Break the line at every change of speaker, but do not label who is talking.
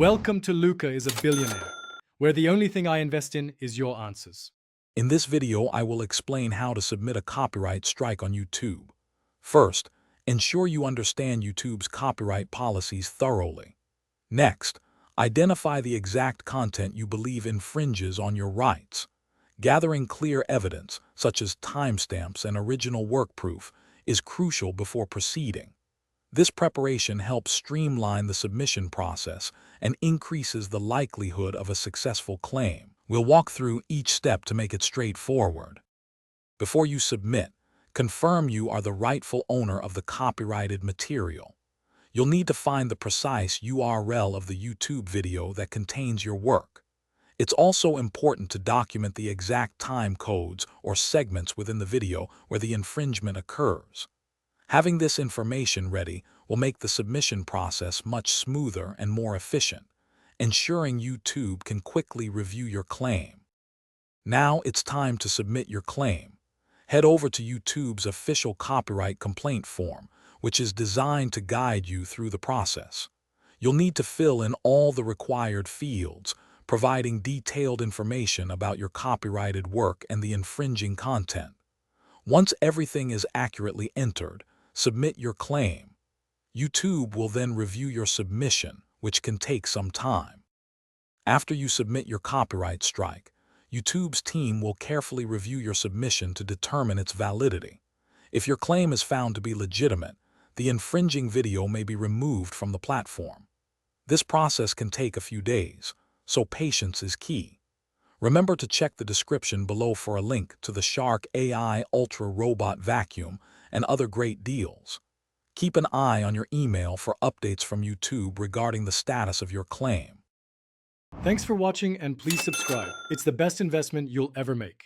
Welcome to Luca is a Billionaire, where the only thing I invest in is your answers.
In this video, I will explain how to submit a copyright strike on YouTube. First, ensure you understand YouTube's copyright policies thoroughly. Next, identify the exact content you believe infringes on your rights. Gathering clear evidence, such as timestamps and original work proof, is crucial before proceeding. This preparation helps streamline the submission process and increases the likelihood of a successful claim. We'll walk through each step to make it straightforward. Before you submit, confirm you are the rightful owner of the copyrighted material. You'll need to find the precise URL of the YouTube video that contains your work. It's also important to document the exact time codes or segments within the video where the infringement occurs. Having this information ready will make the submission process much smoother and more efficient, ensuring YouTube can quickly review your claim. Now it's time to submit your claim. Head over to YouTube's official copyright complaint form, which is designed to guide you through the process. You'll need to fill in all the required fields, providing detailed information about your copyrighted work and the infringing content. Once everything is accurately entered, submit your claim. YouTube will then review your submission, which can take some time. After you submit your copyright strike, YouTube's team will carefully review your submission to determine its validity. If your claim is found to be legitimate, the infringing video may be removed from the platform. This process can take a few days, so patience is key. Remember to check the description below for a link to the Shark AI Ultra Robot Vacuum and other great deals. Keep an eye on your email for updates from YouTube regarding the status of your claim.
Thanks for watching and please subscribe. It's the best investment you'll ever make.